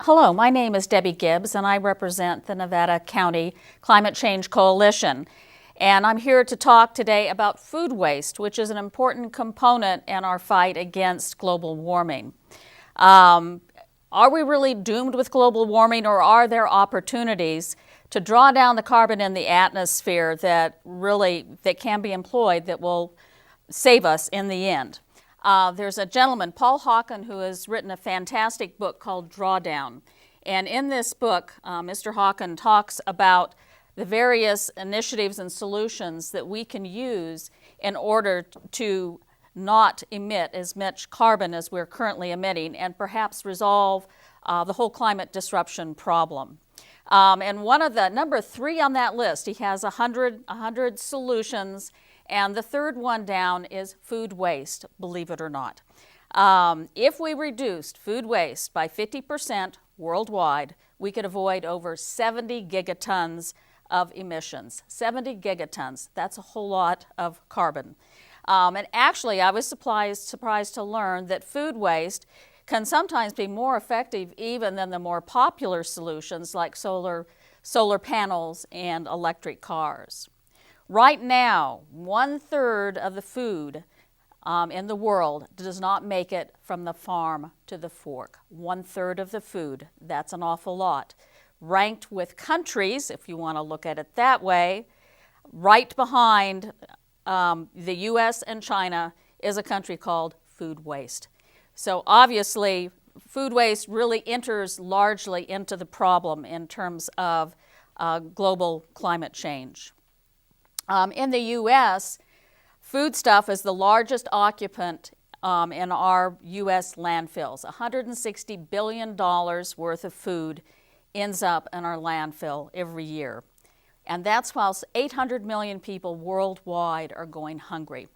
Hello, my name is Debbie Gibbs and I represent the Nevada County Climate Change Coalition. And I'm here to talk today about food waste, which is an important component in our fight against global warming. Are we really doomed with global warming, or are there opportunities to draw down the carbon in the atmosphere that can be employed that will save us in the end? There's a gentleman, Paul Hawken, who has written a fantastic book called Drawdown. And in this book, Mr. Hawken talks about the various initiatives and solutions that we can use in order to not emit as much carbon as we're currently emitting and perhaps resolve the whole climate disruption problem. And one of the number 3 on that list, he has 100 solutions. And the third one down is food waste, believe it or not. If we reduced food waste by 50% worldwide, we could avoid over 70 gigatons of emissions. 70 gigatons, that's a whole lot of carbon. And actually, I was surprised to learn that food waste can sometimes be more effective even than the more popular solutions like solar panels and electric cars. Right now, 1/3 of the food in the world does not make it from the farm to the fork. 1/3 of the food, that's an awful lot. Ranked with countries, if you want to look at it that way, right behind the US and China is a country called food waste. So obviously, food waste really enters largely into the problem in terms of global climate change. In the U.S., foodstuff is the largest occupant in our U.S. landfills. $160 billion worth of food ends up in our landfill every year. And that's whilst 800 million people worldwide are going hungry.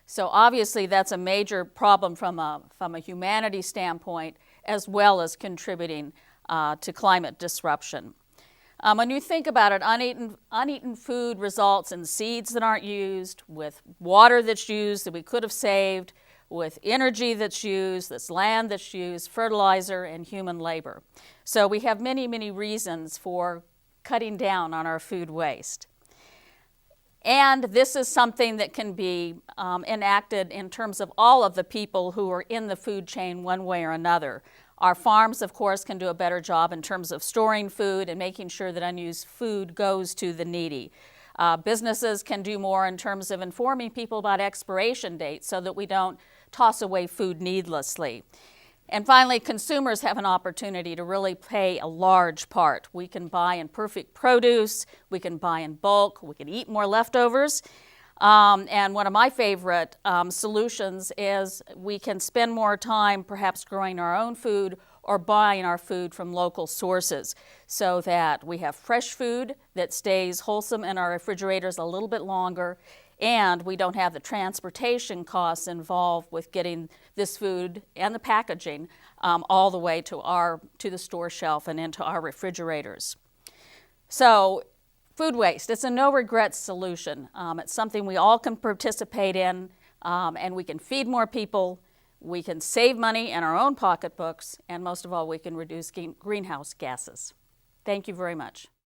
So obviously that's a major problem from a humanity standpoint, as well as contributing to climate disruption. When you think about it, uneaten food results in seeds that aren't used, with water that's used that we could have saved, with energy that's used, that's land that's used, fertilizer, and human labor. So we have many, many reasons for cutting down on our food waste. And this is something that can be enacted in terms of all of the people who are in the food chain one way or another. Our farms, of course, can do a better job in terms of storing food and making sure that unused food goes to the needy. Businesses can do more in terms of informing people about expiration dates so that we don't toss away food needlessly. And finally, consumers have an opportunity to really play a large part. We can buy in perfect produce, we can buy in bulk, we can eat more leftovers. And one of my favorite solutions is we can spend more time perhaps growing our own food or buying our food from local sources so that we have fresh food that stays wholesome in our refrigerators a little bit longer, and we don't have the transportation costs involved with getting this food and the packaging all the way to the store shelf and into our refrigerators. So food waste, it's a no-regrets solution. It's something we all can participate in, and we can feed more people, we can save money in our own pocketbooks, and most of all, we can reduce greenhouse gases. Thank you very much.